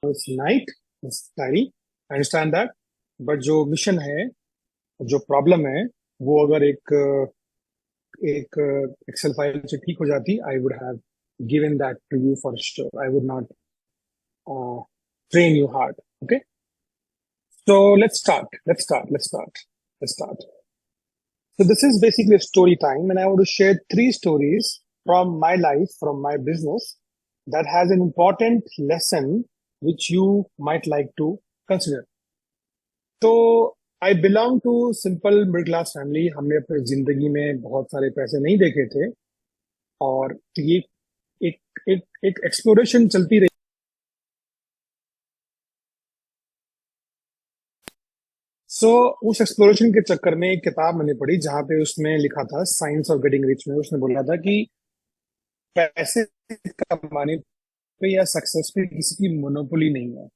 It's night, it's diary, I understand that. But जो mission है, जो प्रॉब्लम है, वो अगर एक एक एक्सेल फाइल से ठीक हो जाती, I would have given that to you for sure. I would not train you hard. Okay, so let's start. So this is basically a story time, and I want to share three stories from my life, from my business, that has an important lesson which you might like to consider. तो I belong to simple middle class family. हमने अपनी जिंदगी में बहुत सारे पैसे नहीं देखे थे, और ये एक एक एक एक्सप्लोरेशन चलती रही। उस एक्सप्लोरेशन के चक्कर में एक किताब मैंने पढ़ी जहां पे उसमें लिखा था साइंस ऑफ गेटिंग रिच में। उसने बोला था कि पैसे कमाने पे या सक्सेस पे किसी की मोनोपोली नहीं है।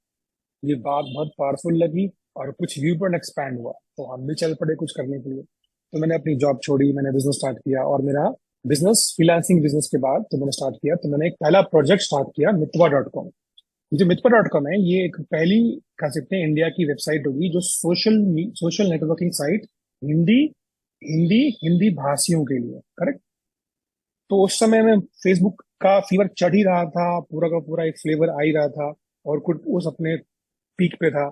ये बात बहुत पावरफुल लगी, और कुछ व्यू पॉइंट एक्सपैंड हुआ, तो हम भी चल पड़े कुछ करने के लिए। तो मैंने अपनी जॉब छोड़ी, मैंने बिजनेस स्टार्ट किया, और मेरा बिजनेस फ्रीलांसिंग बिजनेस के बाद तो मैंने स्टार्ट किया, तो मैंने एक पहला प्रोजेक्ट स्टार्ट किया, मितवा.com। ये जो मितवा.com है, ये एक पहली कह सकते हैं इंडिया की वेबसाइट होगी जो social social networking site Hindi Hindi Hindi भाषियों के लिए, करेक्ट। तो उस समय में फेसबुक का फीवर चढ़ ही रहा था, पूरा का पूरा एक फ्लेवर आ ही रहा था, और कुछ उस अपने पीक पे था।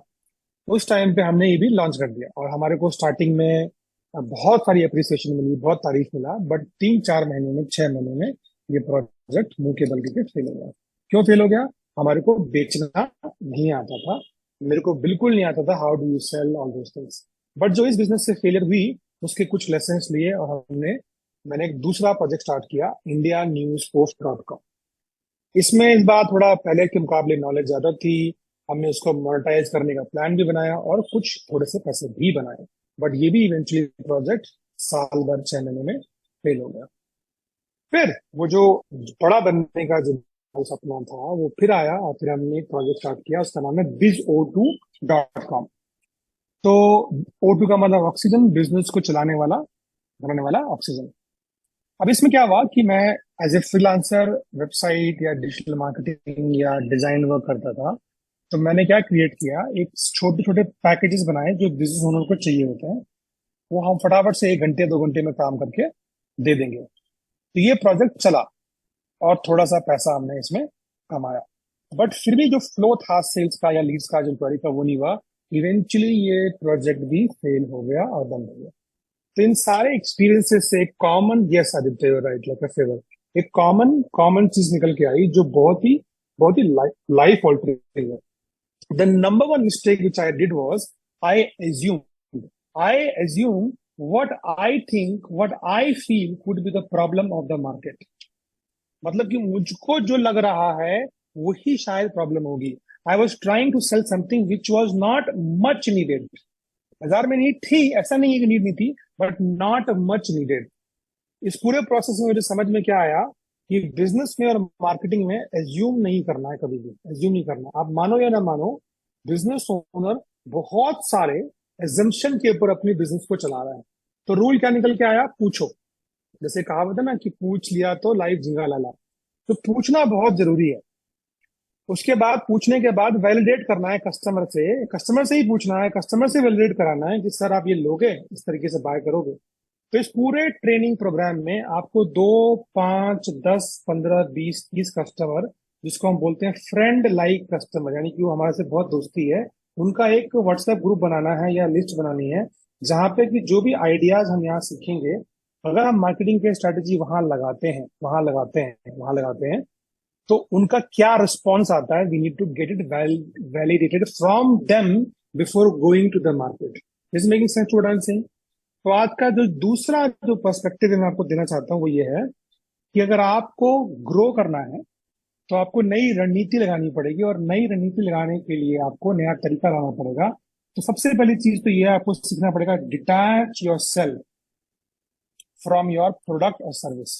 उस टाइम पे हमने ये भी लॉन्च कर दिया, और हमारे को स्टार्टिंग में बहुत सारी अप्रिसिएशन मिली, बहुत तारीफ मिला। बट 3-4 महीने में, 6 महीने में ये प्रोजेक्ट मुंह के बल के फेल हो गया। क्यों फेल हो गया? हमारे को बेचना नहीं आता था। मेरे को बिल्कुल नहीं आता था how do you sell all those things. But जो इस बिजनेस से फेलियर हुई, उसके कुछ लेसन लिए, और मैंने एक दूसरा प्रोजेक्ट स्टार्ट किया, Indianews Post.com। इसमें इस बार थोड़ा पहले के मुकाबले नॉलेज ज्यादा थी। हमने उसको मोनेटाइज करने का प्लान भी बनाया, और कुछ थोड़े से पैसे भी बनाए। बट ये भी इवेंचुअली प्रोजेक्ट साल भर, 6 महीने में फेल हो गया। फिर वो जो बड़ा बनने का जो सपना था, वो फिर आया, और फिर हमने एक प्रोजेक्ट स्टार्ट किया, उसका नाम है BizO2.com। तो O2 का मतलब ऑक्सीजन, बिजनेस को चलाने वाला, बनाने वाला ऑक्सीजन। अब इसमें क्या हुआ कि मैं एज ए फ्रीलांसर वेबसाइट या डिजिटल मार्केटिंग या डिजाइन वर्क करता था। तो मैंने क्या क्रिएट किया, एक छोटे छोटे पैकेजेस बनाए जो बिजनेस ओनर को चाहिए होते हैं। वो हम फटाफट से 1 घंटे 2 घंटे में काम करके दे देंगे। तो ये प्रोजेक्ट चला, और थोड़ा सा पैसा हमने इसमें कमाया। बट फिर भी जो फ्लो था सेल्स का या लीड्स का, जो इंक्वायरी का, वो नहीं हुआ। इवेंचुअली ये प्रोजेक्ट भी फेल हो गया और बंद हो गया। तो इन सारे एक्सपीरियंसेस से एक common, yes Aditya, right, like a favour, एक कॉमन कॉमन चीज निकल के आई जो बहुत ही लाइफ ऑल्टरिंग है। The number one mistake which I did was I assumed, I assume what I think, what I feel could be the problem of the market। मतलब कि मुझको जो लग रहा है वही शायद प्रॉब्लम होगी। I was trying to sell something which was not much needed. बाजार में नीड थी, ऐसा नहीं है कि नीड नहीं थी, बट नॉट मच नीडेड। इस पूरे प्रोसेस में मुझे समझ में क्या आया कि बिजनेस में और मार्केटिंग में एज्यूम नहीं करना है, कभी भी एज्यूम नहीं करना। आप मानो या ना मानो, बिजनेस ओनर बहुत सारे एजम्पशन के ऊपर अपनी बिजनेस को चला रहा है। तो रूल क्या निकल के आया? पूछो। जैसे कहावत है ना कि पूछ लिया तो लाइफ झिंगा लाला। तो पूछना बहुत जरूरी है। उसके बाद, पूछने के बाद वैलिडेट करना है कस्टमर से ही पूछना है, कस्टमर से वैलिडेट कराना है कि सर आप ये लोगे, इस तरीके से बाय करोगे। तो इस पूरे ट्रेनिंग प्रोग्राम में आपको 2, 5, 10, 15, 20, 30 कस्टमर, जिसको हम बोलते हैं फ्रेंड लाइक कस्टमर, यानी कि वो हमारे से बहुत दोस्ती है, उनका एक व्हाट्सएप ग्रुप बनाना है या लिस्ट बनानी है, जहां पे कि जो भी आइडियाज हम यहाँ सीखेंगे, अगर हम मार्केटिंग के स्ट्रेटेजी वहां लगाते हैं तो उनका क्या रिस्पॉन्स आता है, we need to get it validated from them before going to the market. Is making sense what I am saying? तो आज का जो दूसरा जो पर्सपेक्टिव मैं आपको देना चाहता हूँ वो ये है कि अगर आपको ग्रो करना है तो आपको नई रणनीति लगानी पड़ेगी, और नई रणनीति लगाने के लिए आपको नया तरीका लाना पड़ेगा। तो सबसे पहली चीज तो ये है, आपको सीखना पड़ेगा detach your self from your product और सर्विस।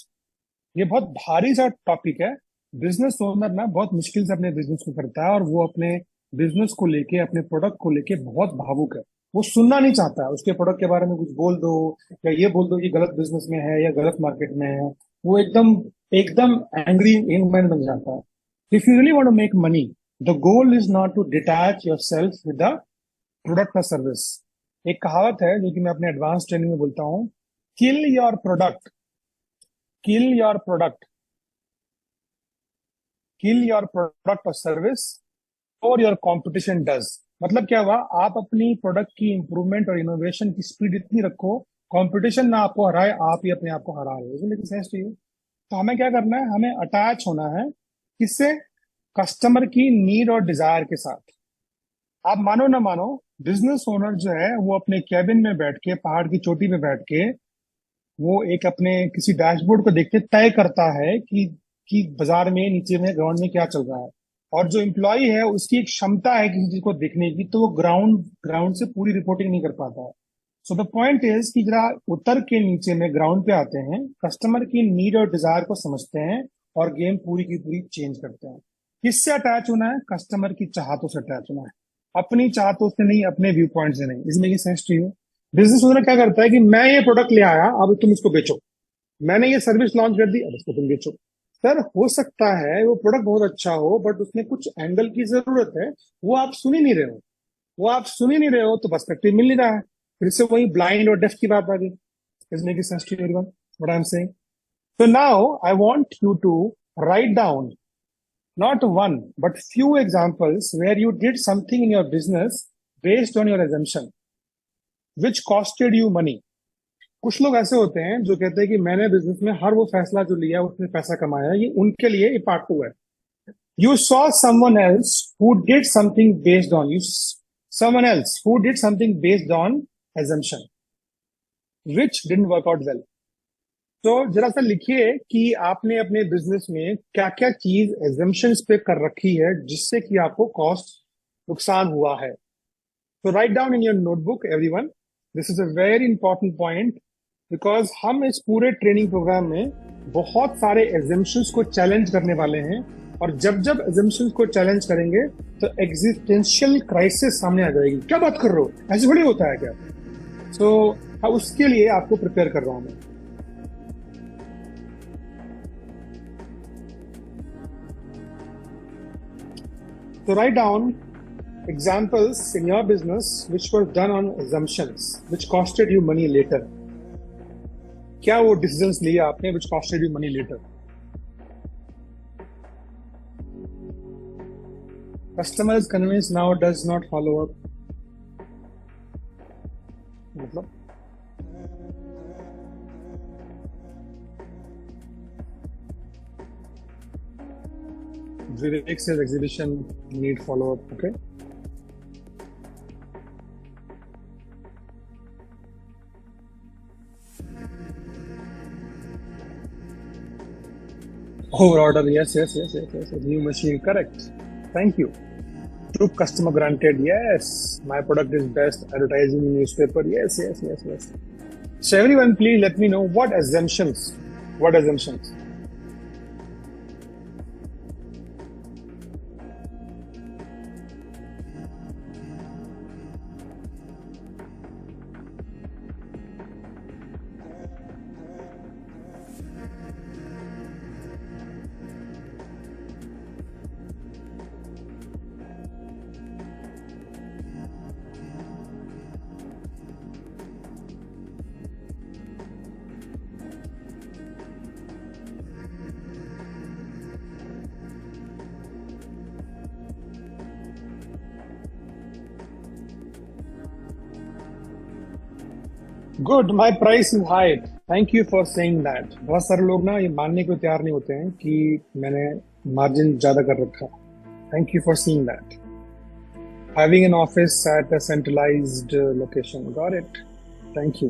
ये बहुत भारी सा टॉपिक है। बिजनेस ओनर ना बहुत मुश्किल से अपने बिजनेस को करता है, और वो अपने बिजनेस को लेके, अपने प्रोडक्ट को लेके बहुत भावुक है। वो सुनना नहीं चाहता है, उसके प्रोडक्ट के बारे में कुछ बोल दो, या ये बोल दो कि गलत बिजनेस में है या गलत मार्केट में है, वो एकदम एकदम एंग्री यंग मैन बन जाता है। If you really want to make money, the goal is not to detach your self with the product और सर्विस। एक कहावत है जो कि मैं अपने एडवांस ट्रेनिंग में बोलता हूँ, kill your product, kill your product, kill your product और सर्विस और योर कंपटीशन डज। मतलब क्या हुआ, आप अपनी प्रोडक्ट की इंप्रूवमेंट और इनोवेशन की स्पीड इतनी रखो, कंपटीशन ना आपको हराए, आप ही अपने आप को हरा रहे हो। लेकिन सेंस चाहिए, तो हमें क्या करना है, हमें अटैच होना है किससे, कस्टमर की नीड और डिजायर के साथ। आप मानो ना मानो, बिजनेस ओनर जो है वो अपने कैबिन में बैठ के, पहाड़ की चोटी पे बैठ के, वो एक अपने किसी डैशबोर्ड को देख के तय करता है कि बाजार में, नीचे में, ग्राउंड में क्या चल रहा है। और जो एम्प्लॉय है उसकी एक क्षमता है किसी चीज को देखने की, तो वो ग्राउंड ग्राउंड से पूरी रिपोर्टिंग नहीं कर पाता है। सो द पॉइंट इज कि जरा उतर के नीचे में ग्राउंड पे आते हैं, कस्टमर की नीड और डिजायर को समझते हैं और गेम पूरी की पूरी चेंज करते हैं। किससे अटैच होना है, कस्टमर की चाहतों से अटैच होना है, अपनी चाहतों से नहीं, अपने व्यू पॉइंट से नहीं। इसमें ये sense to you. Business owner क्या करता है कि मैं ये प्रोडक्ट ले आया, अब तुम इसको बेचो। मैंने ये सर्विस लॉन्च कर दी, अब इसको तुम बेचो। सर हो सकता है वो प्रोडक्ट बहुत अच्छा हो, बट उसमें कुछ एंगल की जरूरत है, वो आप सुन ही नहीं रहे हो। वो आप सुन ही नहीं रहे हो तो पर्सपेक्टिव मिल नहीं रहा है। फिर से वही ब्लाइंड और डेफ की बात आ गई। Is making sense to everyone what I am saying? So now I want you to write down not one but few examples where you did something in your business based on your assumption which costed you money. कुछ लोग ऐसे होते हैं जो कहते हैं कि मैंने बिजनेस में हर वो फैसला जो लिया उसने पैसा कमाया, ये उनके लिए ये पार्ट टू है। You saw someone else who did something based on someone else who did something based on assumption which didn't work out well. तो जरा सा लिखिए कि आपने अपने बिजनेस में क्या क्या चीज एजम्पशंस पे कर रखी है जिससे कि आपको कॉस्ट नुकसान हुआ है। तो write down in your notebook everyone, this is a very important point, because हम इस पूरे ट्रेनिंग प्रोग्राम में बहुत सारे एजम्पशंस को चैलेंज करने वाले हैं। और जब जब एजम्पशंस को चैलेंज करेंगे तो एग्जिस्टेंशियल क्राइसिस सामने आ जाएगी। क्या बात कर रहे हो, ऐसे थोड़ी होता है क्या? सो उसके लिए आपको प्रिपेयर कर रहा हूं मैं। So write down examples in your business which were done on assumptions which costed you money later. क्या वो decisions लिए आपने which costed you money later? Customer is convinced now, does not follow up. मतलब Vivek says exhibition need follow up. Okay. Over order. Yes. New machine. Correct. Thank you. Took customer granted. Yes. My product is best. Advertising in newspaper. Yes. So everyone, please let me know what assumptions. What assumptions? Good, my price is high. Thank you for saying that. बहुत सारे लोग ना ये मानने को तैयार नहीं होते हैं कि मैंने मार्जिन ज्यादा कर रखा। Thank you for seeing that. Having an office at a centralised location, got it. Thank you.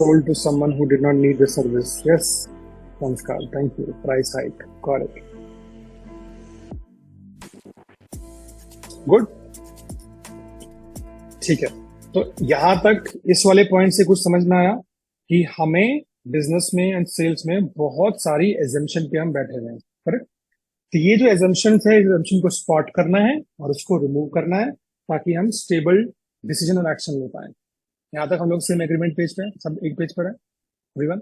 Sold to someone who did not need the service. Yes, Sanskar, thank you. Price hike, got it. Good. ठीक है, तो यहां तक इस वाले point से कुछ समझ में आया कि हमें बिजनेस में एंड सेल्स में बहुत सारी एजम्पशन पे हम बैठे हुए हैं। करेक्ट। तो ये जो एजम्पशन है, एजम्पशन को स्पॉट करना है और उसको रिमूव करना है ताकि हम स्टेबल डिसीजन और एक्शन ले पाए। यहाँ तक हम लोग सेम एग्रीमेंट पेज पे हैं, सब एक पेज पर है everyone?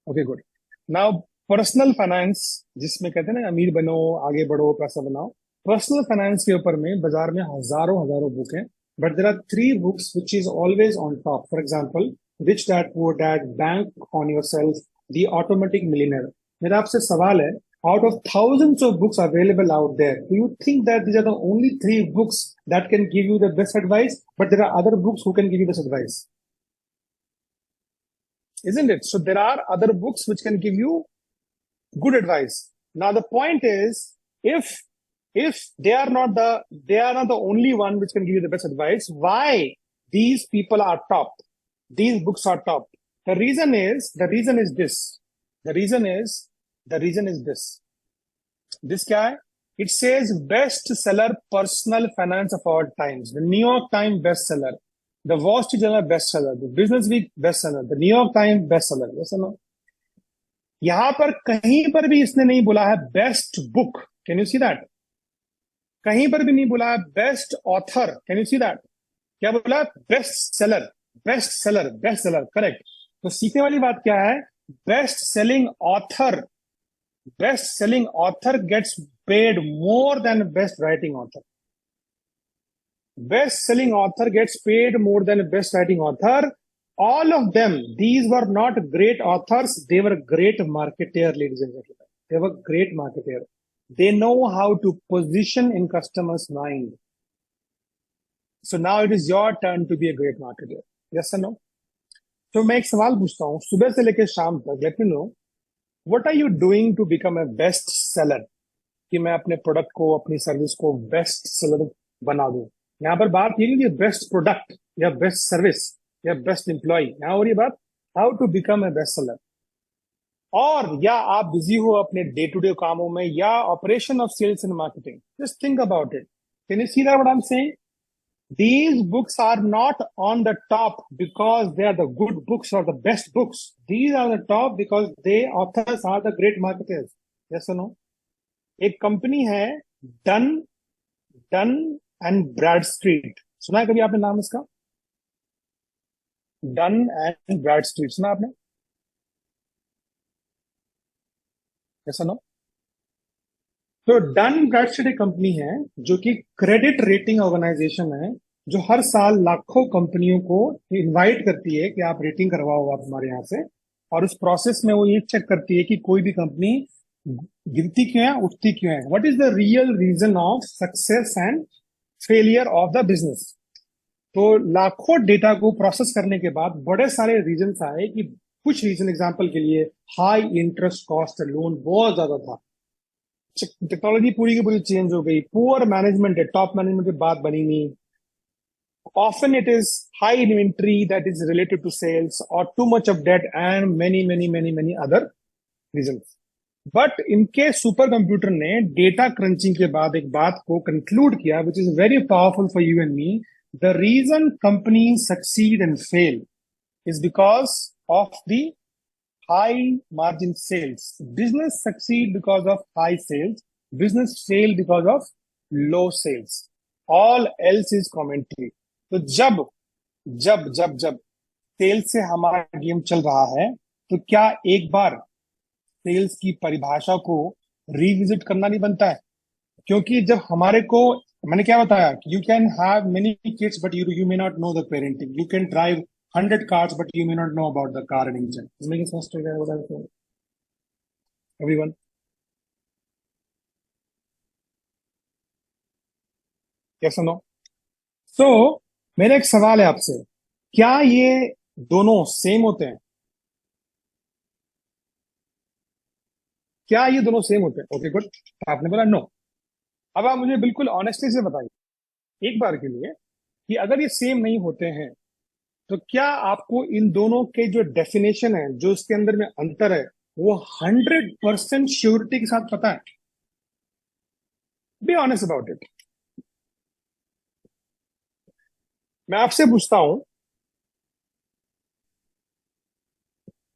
Okay good. Now personal finance, जिसमें कहते हैं ना अमीर बनो, आगे बढ़ो, पैसा बनाओ, पर्सनल फाइनेंस के ऊपर में बाजार में हजारों हजारों बुक हैं, but there are three books which is always on top. For example, rich dad poor dad, bank on your self, the automatic millionaire. मेरा आपसे सवाल है, out of thousands of books available out there, do you think that these are the only three books that can give you the best advice, but there are other books who can give you this advice, isn't it? So there are other books which can give you good advice. Now the point is, if they are not the only one which can give you the best advice, why these people are top, these books are top? The reason is this. The reason is this क्या है? It says best seller personal finance of all times. The New York Times bestseller, the Wall Street Journal bestseller, the Business Week bestseller, the New York Times bestseller. Yes or no? यहां पर कहीं पर भी इसने नहीं बोला है best book. Can you see that? कहीं पर भी नहीं बोला है best author. Can you see that? क्या बोला? Best seller, best seller, best seller. Correct. तो सीखने वाली बात क्या है? Best selling author, best selling author gets paid more than best writing author. Best selling author gets paid more than best writing author. All of them, these were not great authors, they were great marketeer, ladies and gentlemen. They were great marketeer. They know how to position in customers' mind. So now it is your turn to be a great marketer. Yes or no? तो मैं एक सवाल पूछता हूँ, सुबह से लेकर शाम तक, let me know, what are you doing to become a best seller? कि मैं अपने प्रोडक्ट को, अपनी सर्विस को बेस्ट सेलर बना दूं. यहाँ पर बात ये नहीं कि बेस्ट प्रोडक्ट या बेस्ट सर्विस या बेस्ट एम्प्लॉय, यहाँ हो रही बात how to become a best seller. और या आप बिजी हो अपने डे टू डे कामों में, या operation of sales and marketing, just think about it. Can you see that what I am saying? These books are not on the top because they are the good books or the best books. These are the top because they authors are the great marketers. Yes or no? एक company है done done and Bradstreet. सुना है कभी आपने नाम इसका? Done and Bradstreet सुना आपने? Yes or no? तो डन ब्रैडस्ट्रीट एक कंपनी है जो कि क्रेडिट रेटिंग ऑर्गेनाइजेशन है, जो हर साल लाखों कंपनियों को इनवाइट करती है कि आप रेटिंग करवाओ आप हमारे यहाँ से. और उस प्रोसेस में वो ये चेक करती है कि कोई भी कंपनी गिरती क्यों है, उठती क्यों है. What is the real reason of success and failure of the business. तो लाखों डेटा को प्रोसेस करने के बाद बड़े सारे रीजन आए कि कुछ रीजन, एग्जाम्पल के लिए हाई इंटरेस्ट कॉस्ट लोन बहुत ज्यादा था, टेक्नोलॉजी पूरी की पूरी चेंज हो गई, पुअर मैनेजमेंट है, टॉप मैनेजमेंट की बात बनी नहीं, often it is high inventory that is related to sales or too much of debt and many other reasons. But इनके सुपर कंप्यूटर ने डेटा क्रंचिंग के बाद एक बात को कंक्लूड किया which is very powerful for you and me. The reason companies succeed and fail is because of the high margin sales. Business succeed because of high sales. Business fail because of low sales. All else is commentary. तो जब जब जब जब sales से हमारा game चल रहा है, तो क्या एक बार सेल्स की परिभाषा को रिविजिट करना नहीं बनता है? क्योंकि जब हमारे को, मैंने क्या बताया, you can have many kids but you may not know the parenting. You can drive 100 cars but you may not know about the car and engine. Is making sense to you, everyone? Yes or no? So मेरा एक सवाल है आपसे, क्या ये दोनों same होते हैं? क्या ये दोनों सेम होते हैं? Okay good. आपने बोला नो. अब आप मुझे बिल्कुल ऑनेस्टली से बताइए एक बार के लिए कि अगर ये सेम नहीं होते हैं, तो क्या आपको इन दोनों के जो डेफिनेशन है, जो इसके अंदर में अंतर है, वो 100% श्योरिटी के साथ पता है? Be honest about it. मैं आपसे पूछता हूं,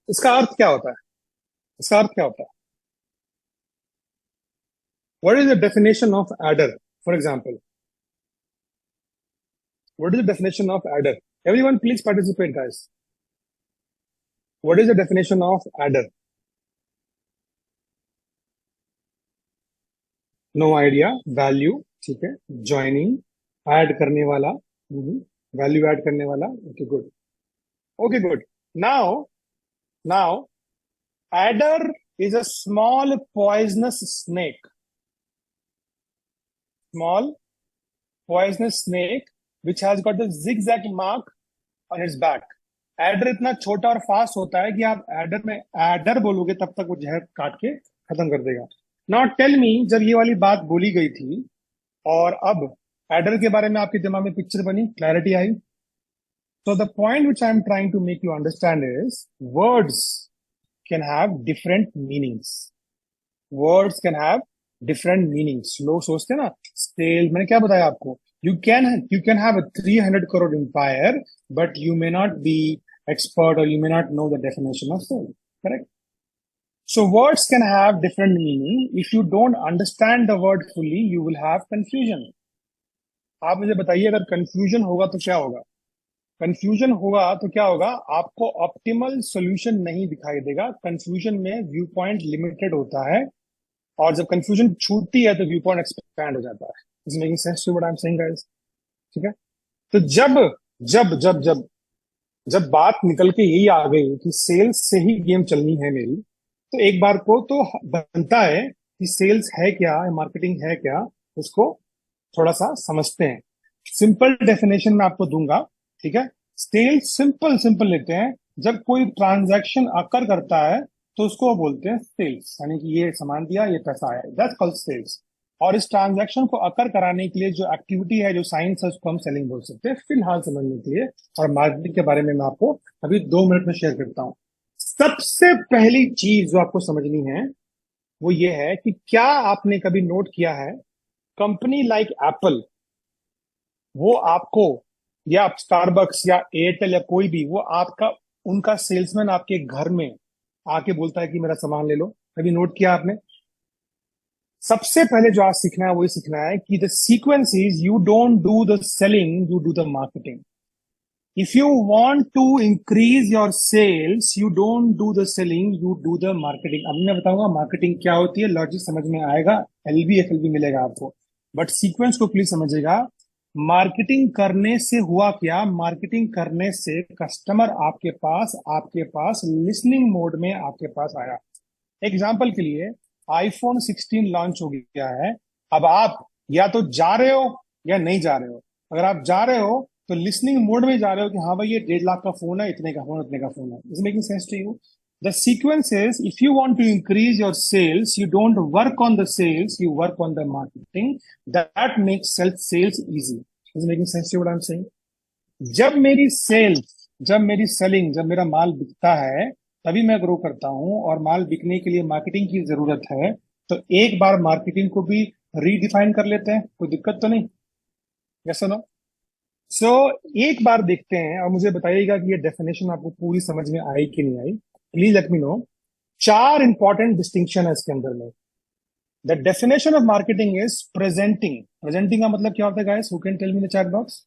इसका अर्थ क्या होता है? इसका अर्थ क्या होता है? What is the definition of adder, for example? What is the definition of adder? Everyone, please participate, guys. What is the definition of adder? No idea, value, ठीक है, ज्वाइनिंग, ऐड करने वाला, वैल्यू ऐड करने वाला, okay good, okay good. Now, now adder is a small poisonous snake, small poisonous snake which has got the zigzag mark on its back। Adder इतना छोटा और fast होता है कि आप एडर में एडर बोलोगे तब तक वो जहर काट के खत्म कर देगा। नाउ टेल मी, जब ये वाली बात बोली गई थी और अब एडर के बारे में आपके दिमाग में पिक्चर बनी, clarity I. So the point which I'm trying to make you understand is words can have different meanings. Words can have different meanings. लोग सोचते हैं ना, सेल, मैंने क्या बताया आपको, you can have a 300 crore empire, but you may not be expert or you may not know the definition of sale. Correct? So words can have different meaning. If you don't understand the word fully, you will have confusion. आप मुझे बताइए, अगर confusion होगा तो क्या होगा? Confusion होगा तो क्या होगा, आपको ऑप्टिमल सॉल्यूशन नहीं दिखाई देगा। कंफ्यूजन में व्यू पॉइंट लिमिटेड होता है, और जब कंफ्यूजन छूटती है तो व्यू पॉइंट एक्सपैंड हो जाता है। Is making sense to what I am saying guys? ठीक है। तो जब जब जब जब जब बात निकल के यही आ गई कि सेल्स से ही गेम चलनी है मेरी, तो एक बार को तो बनता है कि सेल्स है क्या, मार्केटिंग है क्या, उसको थोड़ा सा समझते हैं। सिंपल डेफिनेशन मैं आपको दूंगा, ठीक है। सेल्स सिंपल सिंपल लेते हैं, जब कोई ट्रांजैक्शन अकर करता है तो उसको बोलते हैं सेल्स, यानी कि ये सामान दिया, ये पैसा आया, दैट्स कॉल्ड सेल्स। और इस ट्रांजैक्शन को अकर कराने के लिए जो एक्टिविटी है, जो साइंस है, उसको हम सेलिंग बोल सकते हैं, फिलहाल समझने के लिए। और मार्केटिंग के बारे में मैं आपको अभी 2 मिनट में शेयर करता हूं। सबसे पहली चीज जो आपको समझनी है वो ये है कि क्या आपने कभी नोट किया है, कंपनी लाइक एप्पल, वो आपको, या स्टारबक्स या एयरटेल या कोई भी, वो आपका, उनका सेल्समैन आपके घर में आके बोलता है कि मेरा सामान ले लो? कभी नोट किया आपने? सबसे पहले जो आज सीखना है वो ये सीखना है कि the sequence is, you don't do the selling, you do the marketing. If you want to increase your sales, you don't do the selling, you do the marketing. अब मैं बताऊंगा मार्केटिंग क्या होती है, लॉजिक समझ में आएगा, एलबी एफएलबी मिलेगा आपको, बट सीक्वेंस को प्लीज समझिएगा। मार्केटिंग करने से हुआ क्या, मार्केटिंग करने से कस्टमर आपके पास लिसनिंग मोड में आपके पास आया। एग्जाम्पल के लिए, आईफोन 16 लॉन्च हो गया है। अब आप या तो जा रहे हो या नहीं जा रहे हो। अगर आप जा रहे हो तो लिसनिंग मोड में जा रहे हो कि हाँ भाई ये 1.5 लाख का फोन है, इतने का फोन, इतने का फोन है। Is making sense to you? The sequence is, if you want to increase your sales, you don't work on the sales, you work on the marketing. That makes sales easy. Is making sense to what I'm saying? जब मेरी sales, जब मेरी selling, जब मेरा माल बिकता है, तभी मैं ग्रो करता हूं, और माल बिकने के लिए मार्केटिंग की जरूरत है। तो एक बार मार्केटिंग को भी रीडिफाइन कर लेते हैं, कोई दिक्कत तो नहीं? Yes no? सो एक बार देखते हैं और मुझे बताइएगा कि ये डेफिनेशन आपको पूरी समझ में आई कि नहीं आई। Please let me know. 4 important distinction है इसके अंदर में। The definition of marketing is presenting. Presenting का मतलब क्या होता है guys? Who can tell me the chat box?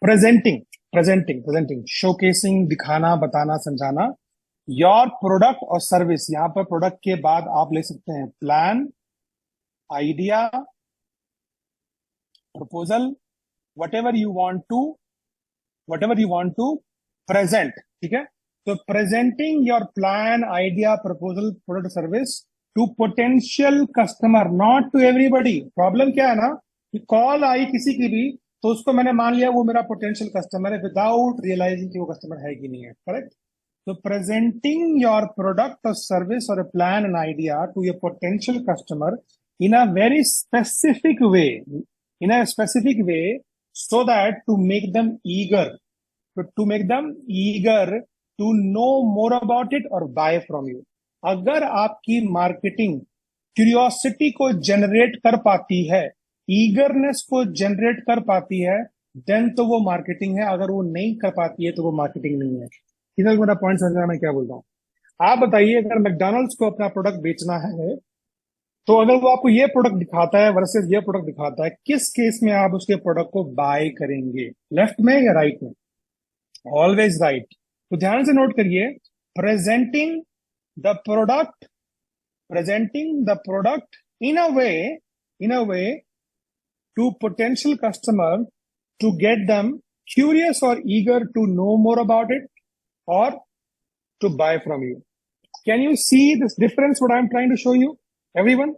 Presenting, presenting, showcasing, दिखाना, बताना, समझाना। योर प्रोडक्ट और सर्विस, यहां पर प्रोडक्ट के बाद आप ले सकते हैं plan, idea, proposal, whatever you want to, whatever you want to present. ठीक है। तो presenting your plan, idea, proposal, product, service to potential customer, not to everybody. Problem क्या है ना, कि कॉल आई किसी की भी तो उसको मैंने मान लिया वो मेरा पोटेंशियल कस्टमर है, विदाउट रियलाइजिंग कि वो कस्टमर है कि नहीं है। Correct? So presenting your product or service or a plan and idea to your potential customer in a very specific way, so that to make them eager, to make them eager to know more about it or buy from you. अगर आपकी marketing curiosity को generate कर पाती है, eagerness को generate कर पाती है, देन तो वो मार्केटिंग है। अगर वो नहीं कर पाती है तो वो मार्केटिंग नहीं है। इधर मेरा पॉइंट समझ रहा है मैं क्या बोल रहा हूँ? आप बताइए, अगर मैकडॉनल्ड्स को अपना प्रोडक्ट बेचना है, तो अगर वो आपको ये प्रोडक्ट दिखाता है वर्सेस ये प्रोडक्ट दिखाता है, किस केस में आप उसके प्रोडक्ट को बाय करेंगे? लेफ्ट में या राइट में? Always right. तो ध्यान से नोट करिए, presenting the product, presenting the product in a way, in a way to potential customer to get them curious or eager to know more about it or to buy from you. Can you see this difference what I'm trying to show you, everyone?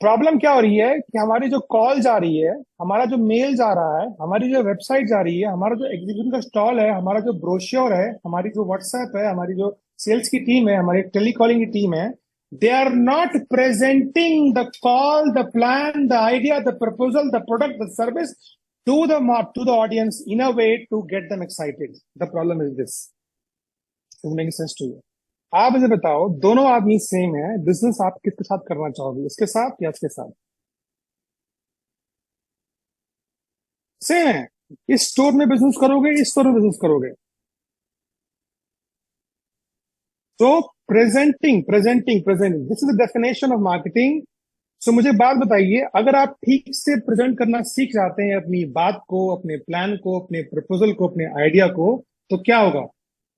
Problem क्या हो रही है कि हमारी जो call जा रही है, हमारा जो मेल जा रहा है, हमारी जो वेबसाइट जा रही है, हमारा जो एग्जीक्यूशन का स्टॉल है, हमारा जो ब्रोश्योर है, हमारी जो व्हाट्सएप है, हमारी जो सेल्स की टीम है, हमारी टेलीकॉलिंग की टीम है, they are not presenting the call, the plan, the idea, the proposal, the product, the service to the audience in a way to get them excited. The problem is this. Does it make sense to you? आप मुझे बताओ, दोनों आदमी same है, business आप किसके साथ करना चाहोगे, इसके साथ या इसके साथ? सेम है। इस स्टोर में बिजनेस करोगे, इस स्टोर में बिजनेस करोगे। तो presenting this is the definition of marketing. So मुझे बात बताइए, अगर आप ठीक से प्रेजेंट करना सीख जाते हैं अपनी बात को, अपने प्लान को, अपने प्रपोजल को, अपने आइडिया को, तो क्या होगा?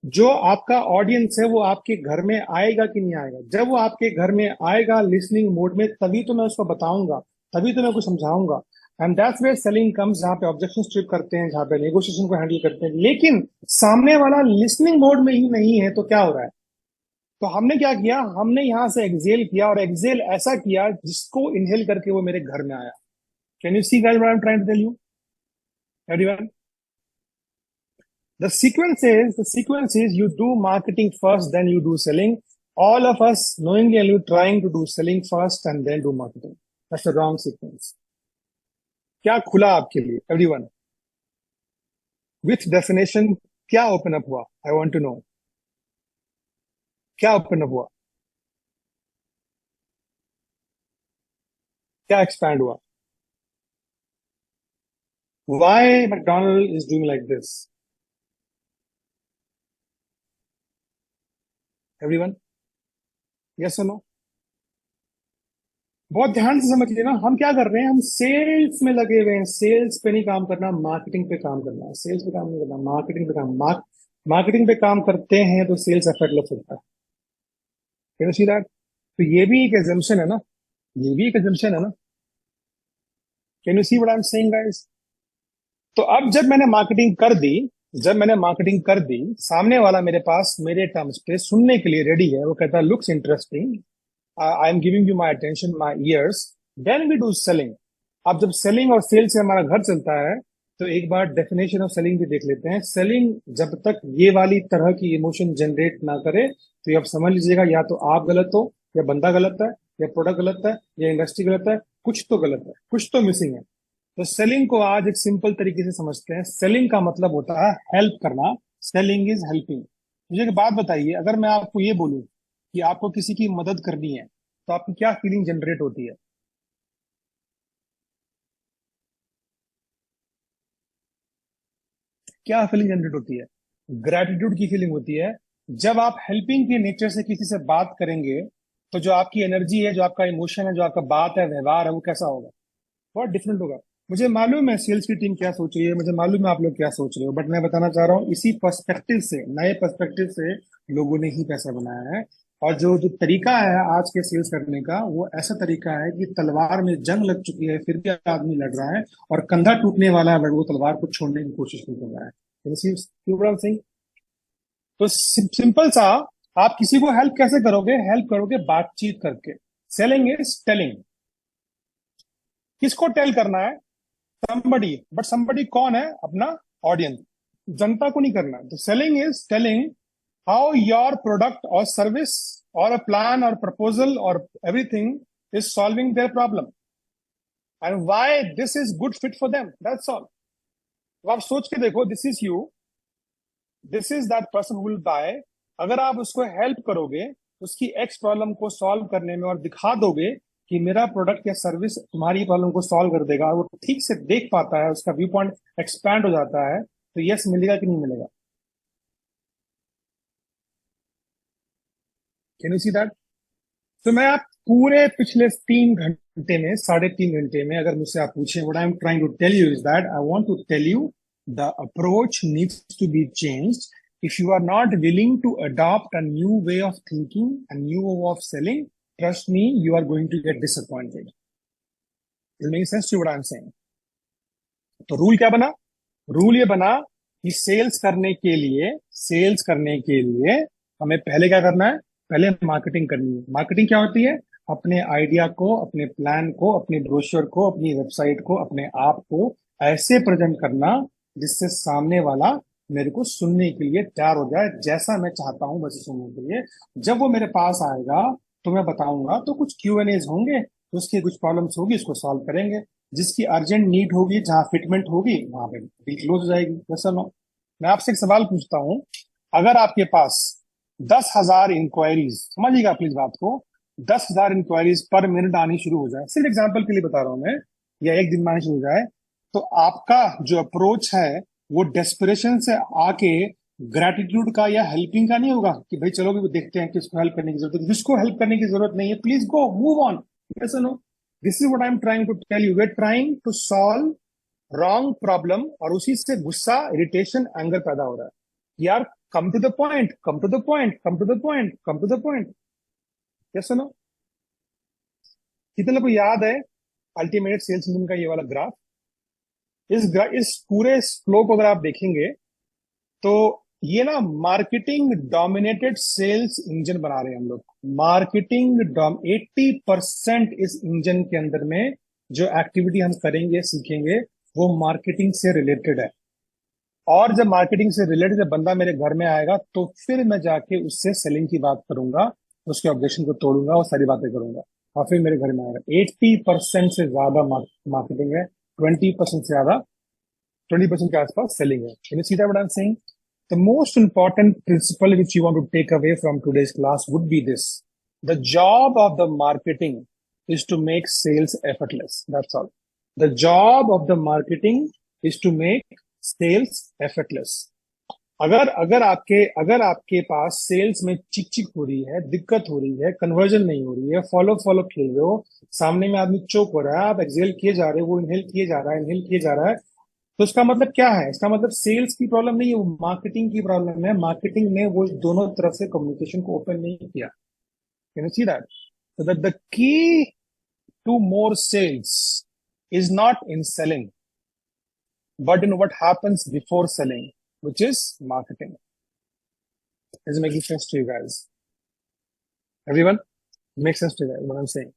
जो आपका ऑडियंस है वो आपके घर में आएगा कि नहीं आएगा? जब वो आपके घर में आएगा लिसनिंग मोड में, तभी तो मैं उसको बताऊंगा, तभी तो मैं उसको समझाऊंगा। And that's where selling comes, जहां पे ऑब्जेक्शन स्ट्रिप करते हैं, जहां पे नेगोशिएशन को हैंडल करते हैं। लेकिन सामने वाला लिसनिंग मोड में ही नहीं है, तो क्या हो रहा है? तो हमने क्या किया, हमने यहां से एक्सेल किया, और एक्सेल ऐसा किया जिसको इनहेल करके वो मेरे घर में आया। Can you see guys what I am trying to tell you, everyone? The sequence is you do marketing first, then you do selling. All of us knowingly are trying to do selling first and then do marketing. That's the wrong sequence. क्या खुला आपके लिए, everyone? With definition क्या open up हुआ? I want to know. क्या open up हुआ? क्या expand हुआ? Why McDonald is doing like this? Everyone? Yes or no? बहुत ध्यान से समझ लेना, हम क्या कर रहे हैं, हम सेल्स में लगे हुए हैं। सेल्स पे नहीं काम करना, मार्केटिंग पे काम करना है। सेल्स पे काम नहीं करना, मार्केटिंग पे काम। मार्केटिंग पे काम करते हैं तो सेल्स एफर्टलेस होता है। Can you see that? तो ये भी एक एजम्पशन है ना, ये भी एक एजम्पशन है ना। Can you see what I am saying guys? तो अब जब मैंने मार्केटिंग कर दी, सामने वाला मेरे पास मेरे टर्म्स पे सुनने के लिए रेडी है। वो कहता है looks interesting, I am giving you my attention, my ears, then we do selling. अब जब सेलिंग और सेल से हमारा घर चलता है, तो एक बार डेफिनेशन ऑफ सेलिंग भी देख लेते हैं। सेलिंग जब तक ये वाली तरह की इमोशन जनरेट ना करे, तो ये आप समझ लीजिएगा, या तो आप गलत हो, या बंदा गलत है, या प्रोडक्ट गलत है, या इंडस्ट्री गलत है, कुछ तो गलत है, कुछ तो मिसिंग है। तो सेलिंग को आज एक सिंपल तरीके से समझते हैं। सेलिंग का मतलब होता है हेल्प करना। Selling is helping. मुझे एक बात बताइए, अगर मैं आपको ये बोलूं कि आपको किसी की मदद करनी है, तो आपकी क्या फीलिंग जनरेट होती है? क्या फीलिंग जनरेट होती है? ग्रेटिट्यूड की फीलिंग होती है। जब आप हेल्पिंग के नेचर से किसी से बात करेंगे, तो जो आपकी एनर्जी है, जो आपका इमोशन है, जो आपका बात है, व्यवहार है, वो कैसा होगा? बहुत डिफरेंट होगा। मुझे मालूम है सेल्स की टीम क्या सोच रही है, मुझे मालूम है आप लोग क्या सोच रहे हो, बट मैं बताना चाह रहा हूँ, इसी पर्सपेक्टिव से, नए पर्सपेक्टिव से लोगों ने ही पैसा बनाया है। और जो जो तरीका है आज के सेल्स करने का, वो ऐसा तरीका है कि तलवार में जंग लग चुकी है, फिर भी आदमी लड़ रहा है, और कंधा टूटने वाला है, बट वो तलवार को छोड़ने की कोशिश नहीं कर रहा है। सिंह, तो सिंपल सा, आप किसी को हेल्प कैसे करोगे? हेल्प करोगे बातचीत करके। Selling is telling. किसको टेल करना है? somebody, बट somebody कौन है? अपना ऑडियंस, जनता को नहीं करना। तो selling is telling how your product और सर्विस और अ प्लान और प्रपोजल और everything is solving their problem and why this is good fit for them, that's all. तो आप सोच के देखो, this is you, this is that person who will buy. अगर आप उसको हेल्प करोगे उसकी एक्स प्रॉब्लम को सॉल्व करने में, और दिखा दोगे कि मेरा प्रोडक्ट या सर्विस तुम्हारी प्रॉब्लम को सॉल्व कर देगा, और वो ठीक से देख पाता है, उसका व्यू पॉइंट एक्सपैंड हो जाता है, तो यस मिलेगा कि नहीं मिलेगा? Can you see that? तो मैं आप पूरे पिछले 3 घंटे में, 3.5 घंटे में, अगर मुझसे आप पूछें, what I am trying to tell you is that I want to tell you the approach needs to be changed. If you are not willing to adopt a new way of thinking, a new way of selling, trust me, you are going to get disappointed. It makes sense to you what I'm saying? तो rule क्या बना? Rule ये बना कि sales करने के लिए हमें पहले क्या करना है? पहले मार्केटिंग करनी है। मार्केटिंग क्या होती है? अपने आइडिया को, अपने प्लान को, अपने ब्रोशर को, अपनी वेबसाइट को, अपने आप को ऐसे प्रेजेंट करना जिससे सामने वाला मेरे को सुनने के लिए तैयार हो जाए, जैसा मैं चाहता हूं वैसे सुनने के लिए। जब वो मेरे पास आएगा तो मैं बताऊंगा, तो कुछ Q&As होंगे, तो उसकी कुछ प्रॉब्लम्स होगी, उसको सॉल्व करेंगे। जिसकी अर्जेंट नीड होगी, जहां फिटमेंट होगी, वहां पे डील क्लोज हो जाएगी। वैसा नो। मैं आपसे एक सवाल पूछता हूं, अगर आपके पास 10,000 इंक्वायरीज, समझिएगा प्लीज बात को, 10,000 इंक्वायरीज पर मिनट आनी शुरू हो जाए, सिर्फ एग्जाम्पल के लिए बता रहा हूं मैं, या एक दिन में आनी शुरू हो जाए, तो आपका जो अप्रोच है वो डेस्परेशन से आके ग्रेटिट्यूड का या हेल्पिंग का नहीं होगा कि भाई चलो भी देखते हैं किसको हेल्प करने की जरूरत है। जिसको हेल्प करने की जरूरत नहीं है, प्लीज गो मूव ऑन। ऐसा no. This is what I am trying to tell you. We are trying to solve wrong problem, और उसी से गुस्सा, इरिटेशन, एंगर पैदा हो रहा है। यार come to the point, come to the point, come to the point, come to the point. Yes no. कितने लोग को याद है अल्टीमेट सेल्स इंजन का ये वाला ग्राफ? इस पूरे फ्लो को अगर आप देखेंगे तो ये ना मार्केटिंग डोमिनेटेड सेल्स इंजन बना रहे हैं हम लोग। मार्केटिंग 80% इस इंजन के अंदर में जो एक्टिविटी हम करेंगे, सीखेंगे, वो मार्केटिंग से रिलेटेड है। और जब मार्केटिंग से रिलेटेड जब बंदा मेरे घर में आएगा तो फिर मैं जाके उससे सेलिंग की बात करूंगा, उसके ऑब्जेक्शन को तोड़ूंगा और सारी बातें करूंगा, और फिर मेरे घर में आएगा। 80% से ज्यादा मार्केटिंग है, 20% से ज्यादा, 20% के आसपास सेलिंग है। Can you see that what I'm saying? The most important principle which you want to take away from today's class would be this: the job of the marketing is to make sales effortless. That's all. The job of the marketing is to make sales effortless. अगर आपके पास sales में चिक चिक हो रही है, दिक्कत हो रही है, कन्वर्जन नहीं हो रही है, फॉलो फॉलो खेल रहे हो, सामने में आदमी चोक हो रहा है, आप एक्सेल किए जा रहे हो, वो इनहेल किए जा रहा है, इनहेल किए जा रहा है, तो इसका मतलब क्या है? इसका मतलब सेल्स की प्रॉब्लम नहीं है, वो मार्केटिंग की प्रॉब्लम है। मार्केटिंग में वो दोनों तरफ से कम्युनिकेशन को ओपन नहीं किया। Can you see that? So that the key to more sales is not in selling, but in what happens before selling, which is marketing. Is it making sense to you guys? Everyone? Makes sense to you guys what I'm saying?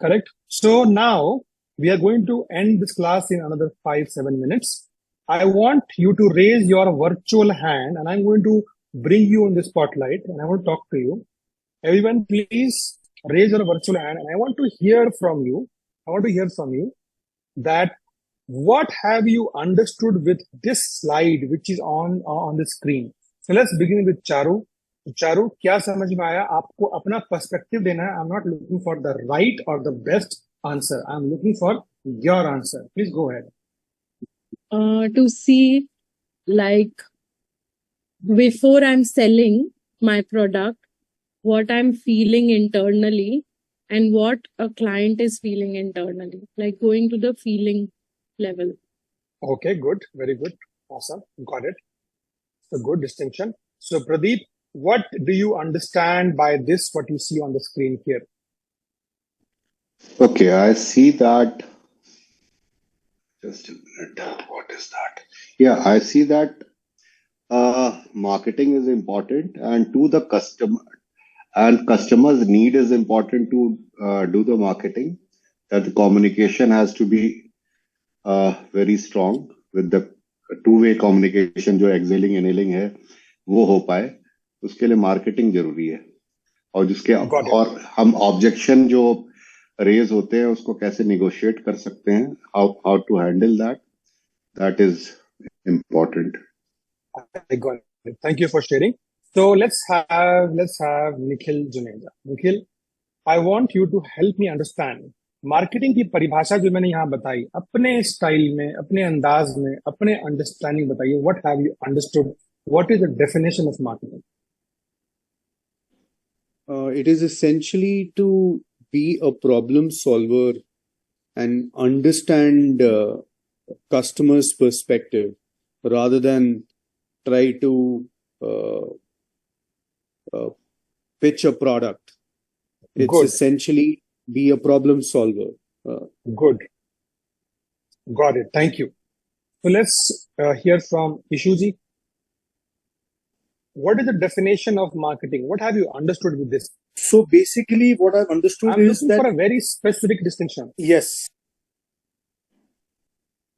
Correct? So now we are going to end this class in another 5-7 minutes. I want you to raise your virtual hand and I'm going to bring you in the spotlight and I want to talk to you. Everyone, please raise your virtual hand and I want to hear from you. I want to hear from you that what have you understood with this slide which is on the screen. So let's begin with Charu. Charu, क्या समझ में आया? आपको अपना perspective देना है। I am not looking for the right और the best answer, I am looking for your answer. Please go ahead. To see, like, before I'm selling my product, what I'm feeling internally and what a client is feeling internally, like going to the feeling level. Okay, good, very good, awesome, got it. A good distinction. So Pradeep, what do you understand by this, what you see on the screen here? Okay, I see that. Just a minute. What is that? Yeah, I see that marketing is important and to the customer, and customer's need is important to do the marketing. That the communication has to be very strong with the two-way communication, जो exhaling inhaling है वो हो पाए, उसके लिए marketing जरूरी है. और जिसके और हम ऑब्जेक्शन जो रेज होते हैं उसको कैसे निगोशिएट कर सकते हैं, how to handle that is important. I got it. Thank you for sharing. So let's have Nikhil Juneja. Nikhil, I want you to help me understand marketing की परिभाषा जो मैंने यहाँ बताई, अपने स्टाइल में, अपने अंदाज में, अपने अंडरस्टैंडिंग बताइए. What have you understood? What is the definition of marketing? It is essentially to be a problem solver and understand customers' perspective rather than try to pitch a product. It's essentially be a problem solver. Good. Got it. Thank you. So let's hear from Ishuji. What is the definition of marketing? What have you understood with this? So basically, what I've understood I'm is looking that for a very specific distinction. yes,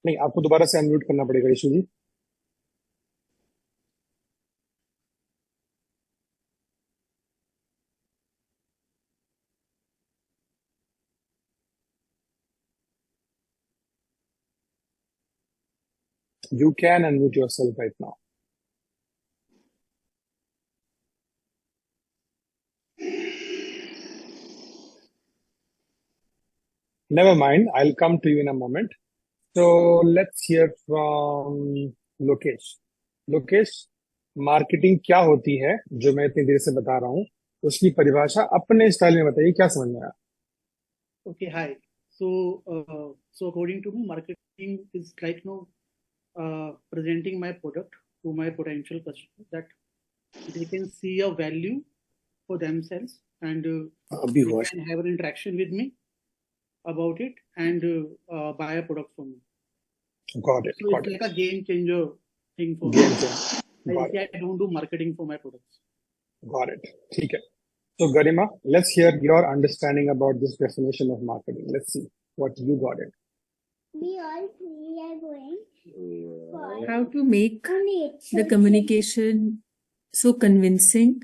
नहीं, आपको दोबारा से unmute करना पड़ेगा इशूजी. You can unmute yourself right now. Never mind, I'll come to you in a moment. So let's hear from Lokesh. Lokesh, marketing क्या होती है जो मैं इतनी देर से बता रहा हूँ, उसकी परिभाषा अपने स्टाइल में बताइए, क्या समझ में आया? Okay, hi. So according to me, marketing is like presenting my product to my potential customer that they can see a value for themselves and they can have an interaction with me about it and buy a product from me. Got it. So Got it's it. like a game changer thing for Game me. changer. Got it. I don't do marketing for my products. Got it. ठीक है. So Garima, let's hear your understanding about this definition of marketing. Let's see what you got it. We all three are going for How to make nature. the communication so convincing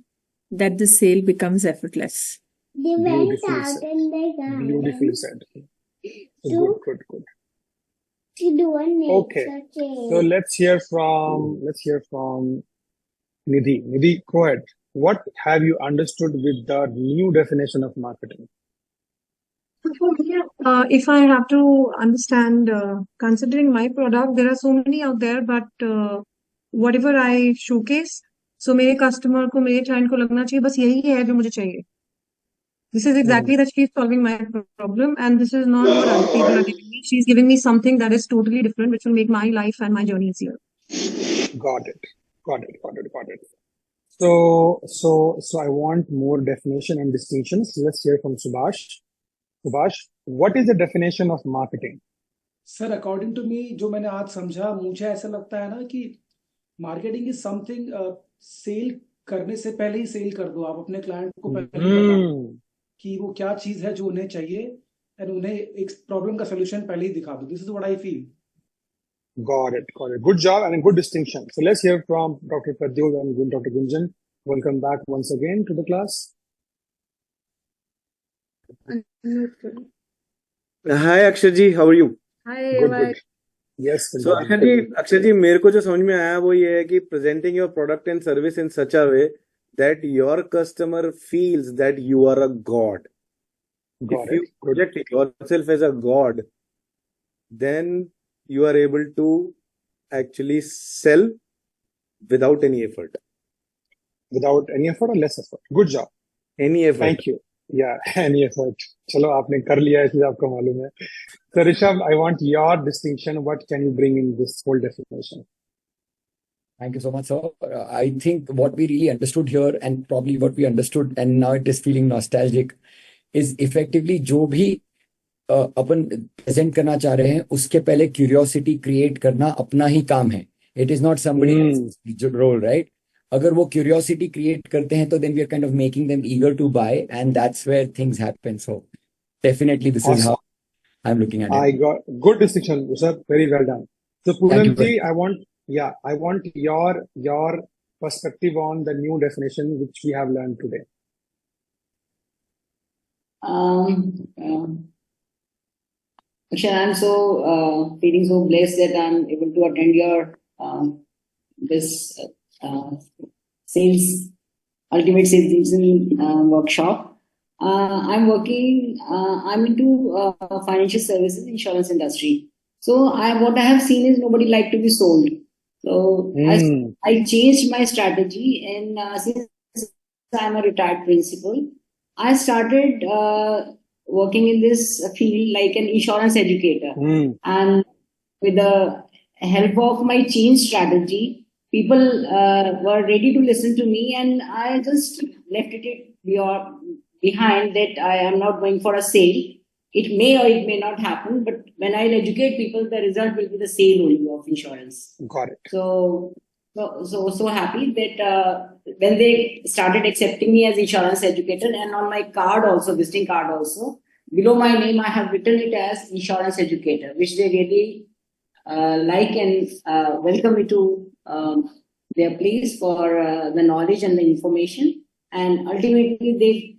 that the sale becomes effortless. They went Beautifully out said. in the garden Beautifully said. to, Good. to do a nature Okay. change. So let's hear from Nidhi. Nidhi, go ahead. What have you understood with the new definition of marketing? If I have to understand, considering my product, there are so many out there, but whatever I showcase, so मेरे customer को, मेरे client को लगना चाहिए बस यही है जो मुझे चाहिए. This is exactly that she's solving my problem, and this is not what other people are giving me. She's giving me something that is totally different, which will make my life and my journey easier. Got it. So I want more definition and distinctions. Let's hear from Subhash. Subhash, what is the definition of marketing? Sir according to me जो मैंने आज समझा, मुझे ऐसा लगता है ना कि मार्केटिंग इज समथिंग सेल करने से पहले ही सेल कर दो. आप अपने क्लाइंट को पहले बताओ कि वो क्या चीज है जो उन्हें चाहिए एंड उन्हें एक प्रॉब्लम का सोल्यूशन पहले ही दिखा दो. This is what I feel. Got it. Good job and a good distinction. So let's hear from Dr. Pradyog and Dr. Gunjan. Welcome back once again to the class. Hi Akshay ji, how are you? Hi, Good. Yes. So Akshay ji, मेरे को जो समझ में आया वो ये है कि presenting your product and service in such a way that your customer feels that you are a god. If you project yourself as a god, then you are able to actually sell without any effort. Without any effort or less effort. Good job. Any effort. Thank you. Yeah, any effort. चलो आपने कर लिया इसलिए आपको मालूम है. So Rishabh, I want your distinction. What can you bring in this whole definition? Thank you so much, sir. I think what we really understood here and probably what we understood and now it is feeling nostalgic is effectively जो भी अपन present करना चाह रहे हैं उसके पहले curiosity create करना अपना ही काम है. It is not somebody role, right? अगर वो क्यूरियोसिटी क्रिएट करते हैं तो then we are kind of making them eager to buy and that's where things happen. So definitely this is how I am looking at it. I got good distinction, Rishabh. Very well done. So Poonam ji, I want your perspective on the new definition which we have learned today. Akshay, I'm so feeling so blessed that I'm able to attend your this ultimate sales division workshop. I'm into financial services, insurance industry. So what I have seen is nobody like to be sold. So I changed my strategy, and since I'm a retired principal, I started working in this field like an insurance educator. And with the help of my change strategy, people were ready to listen to me, and I just left it behind that I am not going for a sale. It may or it may not happen, but when I educate people, the result will be the sale only of insurance. Got it. So happy that when they started accepting me as insurance educator, and on my card also, visiting card also, below my name, I have written it as insurance educator, which they really like and welcome me to their place for the knowledge and the information. And ultimately, they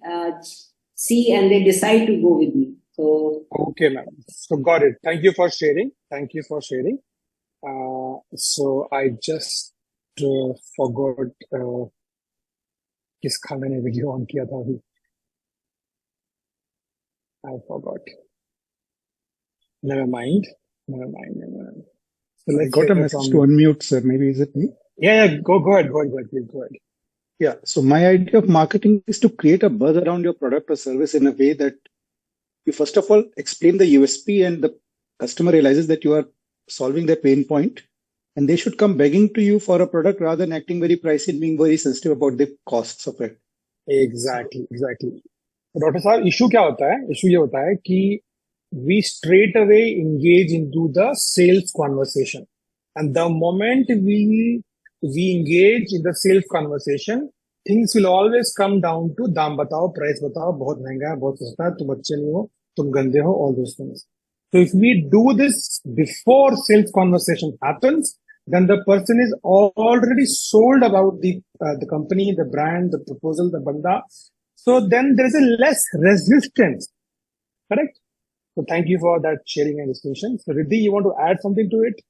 see and they decide to go with me. So Okay, madam. So got it. Thank you for sharing. Thank you for sharing. So I just forgot किसका मैंने video on किया था अभी. I forgot. Never mind. Never mind. So I let's got hear a that message from. to unmute, sir. Maybe is it me? Yeah. Go ahead. Please go ahead. Yeah. So my idea of marketing is to create a buzz around your product or service in a way that you first of all explain the USP and the customer realizes that you are solving their pain point, and they should come begging to you for a product rather than acting very pricey and being very sensitive about the costs of it. Exactly. तो doctor साहब issue क्या होता है? Issue ये होता है कि we straight away engage into the sales conversation, and the moment we engage in the sales conversation, things will always come down to दाम बताओ, प्राइस बताओ, बहुत महंगा है, बहुत सस्ता है, तुम अच्छे नहीं हो, तुम गंदे हो, all those things. So if we do this before sales conversation happens, then the person is already sold about the company, the brand, the proposal, the banda. So then there is a less resistance. Correct? So thank you for that sharing and discussion. So Riddhi, you want to add something to it?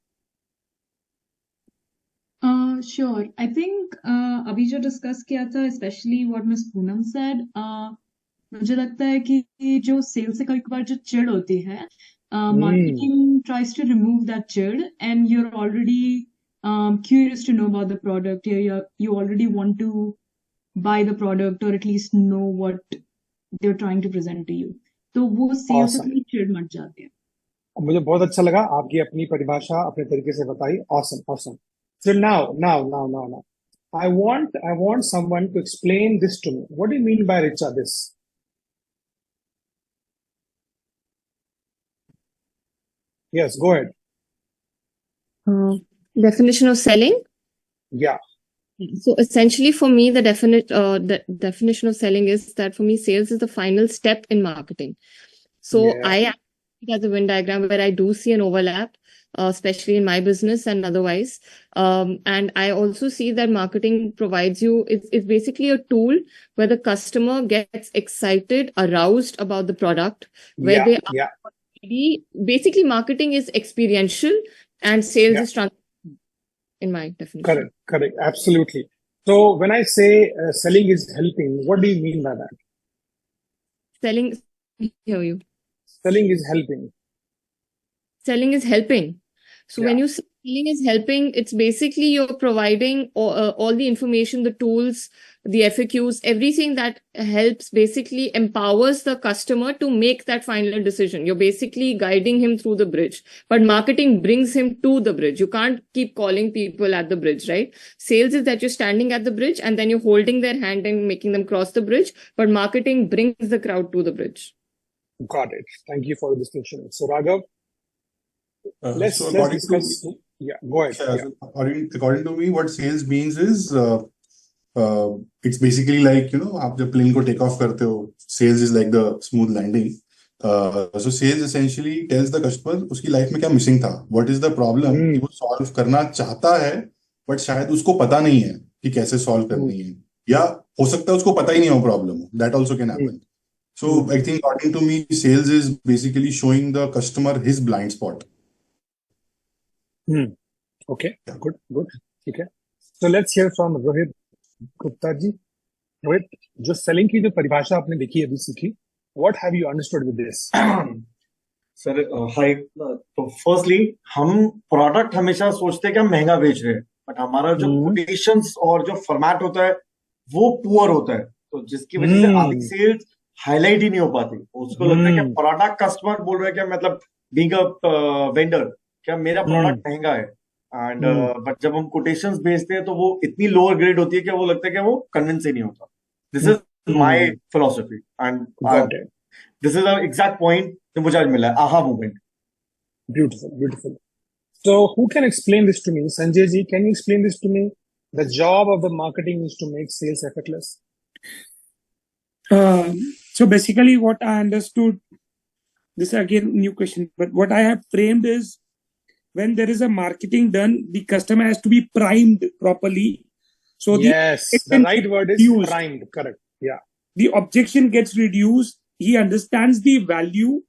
Sure. I think अभी जो discuss किया था, especially what Miss Poonam said, मुझे लगता है कि जो cell से कई बार जो चिढ़ होती है, marketing tries to remove that chill, and you're already curious to know about the product. You already want to buy the product or at least know what they're trying to present to you. तो वो cell से Awesome. थोड़ी चिढ़ much जाती है. मुझे बहुत अच्छा लगा आपकी अपनी परिभाषा अपने तरीके से बताई. Awesome. So now, I want someone to explain this to me. What do you mean by Richa this? Yes, go ahead. Definition of selling. Yeah. So essentially, for me, the definition of selling is that for me, sales is the final step in marketing. So Yeah. I act as a Venn diagram where I do see an overlap, especially in my business and otherwise. And I also see that marketing provides you, it's basically a tool where the customer gets excited, aroused about the product, where Yeah. they are Yeah. already, basically marketing is experiential and sales Yeah. is transactional, in my definition. Correct. Absolutely. So when I say selling is helping, what do you mean by that? Selling, hear you. Selling is helping. Selling is helping. So when Yeah. you say selling is helping, it's basically you're providing all the information, the tools, the FAQs, everything that helps basically empowers the customer to make that final decision. You're basically guiding him through the bridge, but marketing brings him to the bridge. You can't keep calling people at the bridge, right? Sales is that you're standing at the bridge and then you're holding their hand and making them cross the bridge, but marketing brings the crowd to the bridge. Got it. Thank you for the distinction. So Raghav, let's So according discuss. Yeah, go ahead. to Yeah. according to me, what sales means is it's basically like आप जब plane को take off करते हो, sales is like the smooth landing. So sales essentially tells the customer उसकी life में क्या missing था, what is the problem कि वो solve करना चाहता है, but शायद उसको पता नहीं है कि कैसे solve करनी है, या हो सकता है उसको पता ही नहीं हो problem. That also can happen. So I think according to me, sales is basically showing the customer his blind spot. Okay. Good. ठीक है. So let's hear from Rohit Gupta ji. Rohit, जो selling की जो परिभाषा आपने देखी अभी सीखी, what have you understood with this? Sir hi. तो फर्स्टली हम प्रोडक्ट हमेशा सोचते हैं कि हम महंगा बेच रहे हैं, बट हमारा जो कोटेशंस और जो फॉर्मेट होता है वो पुअर होता है, तो जिसकी वजह से आधी सेल्स हाईलाइट ही नहीं हो पाती. उसको लगता है कि प्रोडक्ट कस्टमर बोल रहा है कि मतलब बीइंग अ वेंडर क्या मेरा प्रोडक्ट महंगा है, एंड बट जब हम कोटेशंस भेजते हैं तो वो इतनी लोअर ग्रेड होती है कि वो लगता है कि वो कन्विंस ही नहीं होता. This is my philosophy, and Got it. this is the exact point जो मुझे आज मिला है, aha moment. Beautiful, beautiful. So who can explain this to me? Sanjay ji, can you explain this to me? The job of the marketing is to make sales effortless. So basically what I understood, this is again new question, but what I have framed is when there is a marketing done, the customer has to be primed properly. So yes, the right word is primed. Correct. Yeah. The objection gets reduced. He understands the value.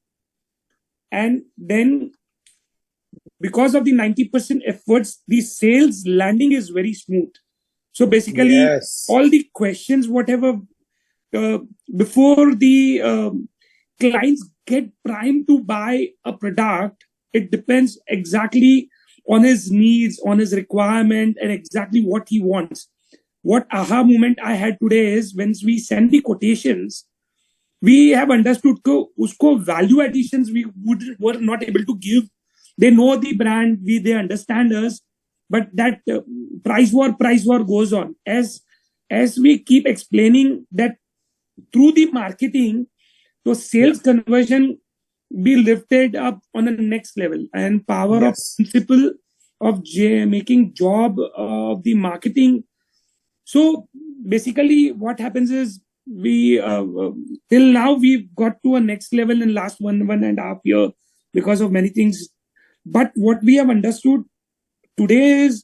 And then because of the 90% efforts, the sales landing is very smooth. So basically all the questions, whatever, before the clients get primed to buy a product, it depends exactly on his needs, on his requirement, and exactly what he wants. What aha moment I had today is when we send the quotations, we have understood that usko value additions we were not able to give. They know the brand, they understand us, but that price war goes on. As we keep explaining that through the marketing, so sales conversion be lifted up on the next level, and power of principle of making job of the marketing. So basically what happens is we till now we've got to a next level in last one and a half year because of many things. But what we have understood today is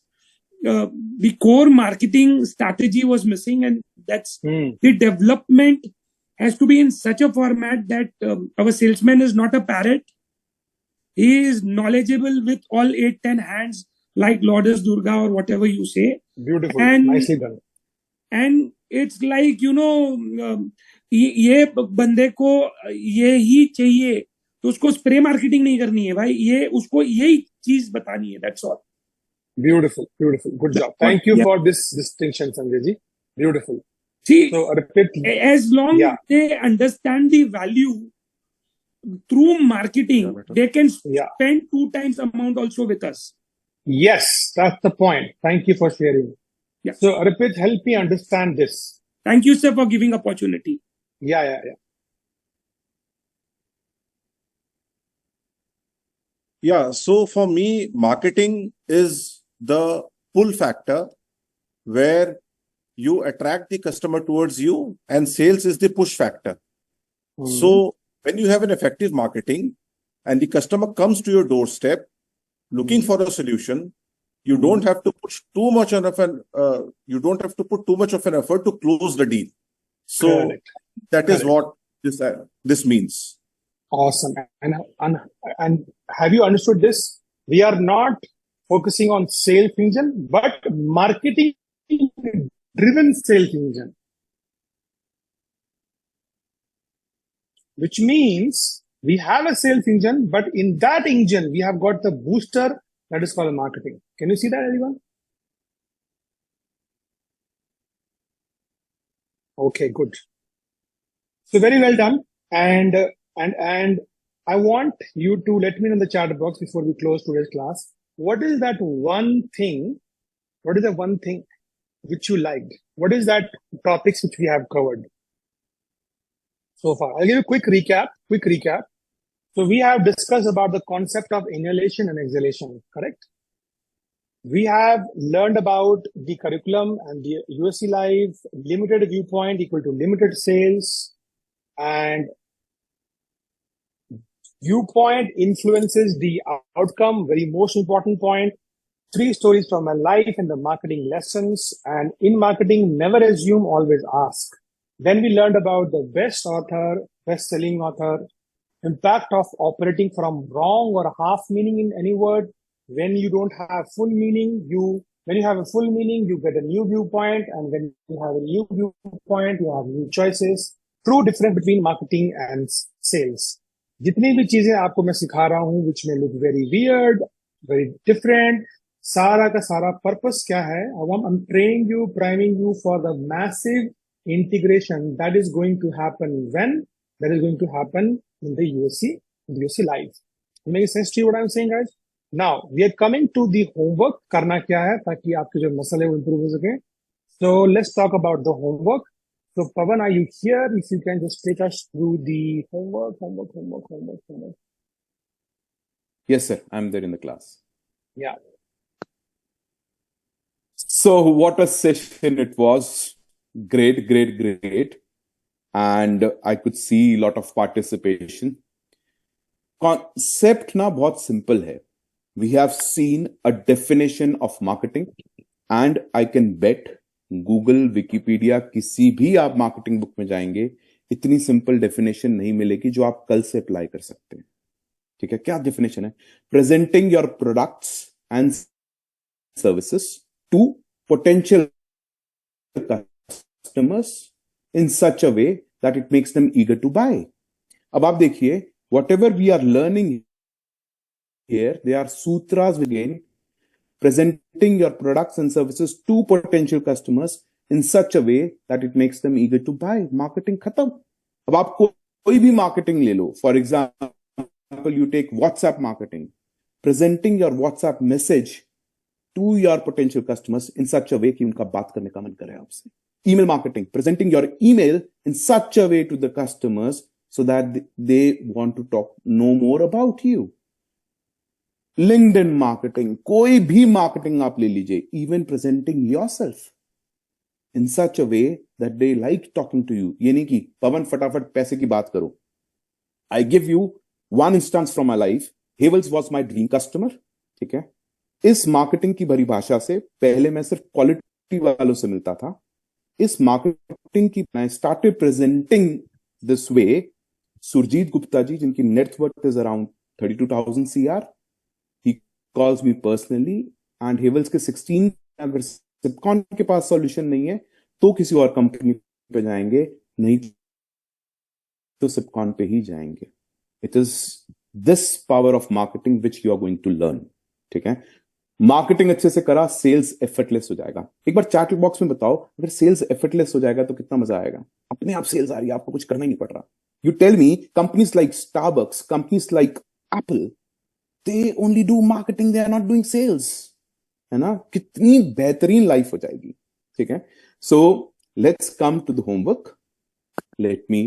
the core marketing strategy was missing, and that's the development has to be in such a format that our salesman is not a parrot. He is knowledgeable with all 8-10 hands, like Lourdes Durga or whatever you say. Beautiful, nicely done. And it's like, ये बंदे को ये ही चाहिए, तो उसको spray marketing नहीं करनी है भाई, ये उसको यही चीज बतानी है. That's all. Beautiful, beautiful. Good job. Thank you for this distinction, Sanjay ji. Beautiful. See, so, as long as they understand the value through marketing, they can spend 2 times amount also with us. Yes, that's the point. Thank you for sharing. Yeah. So, Arpit, help me understand this. Thank you, sir, for giving opportunity. Yeah. Yeah, so for me, marketing is the pull factor where you attract the customer towards you, and sales is the push factor. So when you have an effective marketing and the customer comes to your doorstep looking for a solution, you don't have to push too much of an put too much of an effort to close the deal. So that is what this means. Awesome. And have you understood this? We are not focusing on sales engine, but marketing driven sales engine, which means we have a sales engine, but in that engine, we have got the booster that is called marketing. Can you see that, everyone? Okay, good. So very well done. And I want you to let me know in the chat box before we close today's class. What is that one thing? What is the one thing which you liked? What is that topics which we have covered so far? I'll give you a quick recap. So we have discussed about the concept of inhalation and exhalation, correct? We have learned about the curriculum and the USC Live, limited viewpoint equal to limited sales, and viewpoint influences the outcome, very most important point. 3 stories from my life and the marketing lessons. And in marketing, never assume, always ask. Then we learned about the best author, best-selling author, impact of operating from wrong or half meaning in any word. When you don't have full meaning, when you have a full meaning, you get a new viewpoint. And when you have a new viewpoint, you have new choices. True difference between marketing and sales. जितनी भी चीजें आपको मैं सिखा रहा हूँ, which may look very weird, very different, सारा का सारा पर्पस क्या है? I'm training you, priming you for the massive integration that is going to happen when? That is going to happen in the USC Live. Makes sense to you what I'm saying, guys? Now, we are coming to the homework. करना क्या है ताकि आपके जो मसले वो improve हो सके. So, let's talk about the homework. So Pavan, are you here? If you can just take us through the homework. Yes, sir. I'm there in the class. Yeah. So what a session it was. Great. And I could see a lot of participation. Concept ना बहुत simple है. We have seen a definition of marketing, and I can bet Google, Wikipedia, किसी भी आप marketing book में जाएंगे, इतनी simple definition नहीं मिलेगी जो आप कल से अप्लाई कर सकते हैं. ठीक है, क्या डेफिनेशन है? Presenting your products and services to potential customers in such a way that it makes them eager to buy. अब आप देखिए, whatever we are learning here, they are sutras again, presenting your products and services to potential customers in such a way that it makes them eager to buy. Marketing खत्म. अब आप कोई भी marketing ले लो. For example, you take WhatsApp marketing, presenting your WhatsApp message to your potential customers in such a way कि उनका बात करने का मन करे आपसे. Email marketing, presenting your email in such a way to the customers so that they want to know more about you. LinkedIn marketing, कोई भी marketing आप ले लीजिए, even presenting yourself in such a way that they like talking to you. ये नहीं कि पवन फटाफट पैसे की बात करो. I give you one instance from my life. Havels was my dream customer. ठीक है, इस मार्केटिंग की भरी भाषा से पहले मैं सिर्फ क्वालिटी वालों से मिलता था. इस मार्केटिंग की I started presenting this way. Surjit Gupta ji, जिनकी net worth is around 32,000 CR, he calls me personally, and Havels के 16 अगर सिपकॉन के पास सॉल्यूशन नहीं है तो किसी और कंपनी पे जाएंगे, नहीं तो सिपकॉन पे ही जाएंगे. It is this power of marketing which you are going to learn. ठीक है, मार्केटिंग अच्छे से करा, सेल्स एफर्टलेस हो जाएगा. एक बार चैट बॉक्स में बताओ, अगर सेल्स एफर्टलेस हो जाएगा तो कितना मजा आएगा. अपने आप सेल्स आ रही है, आपको कुछ करना ही नहीं पड़ रहा. You tell me, companies like Starbucks, companies like Apple, they only do marketing, they are not doing sales. है ना, कितनी बेहतरीन लाइफ हो जाएगी. ठीक है, so let's come to the homework. Let me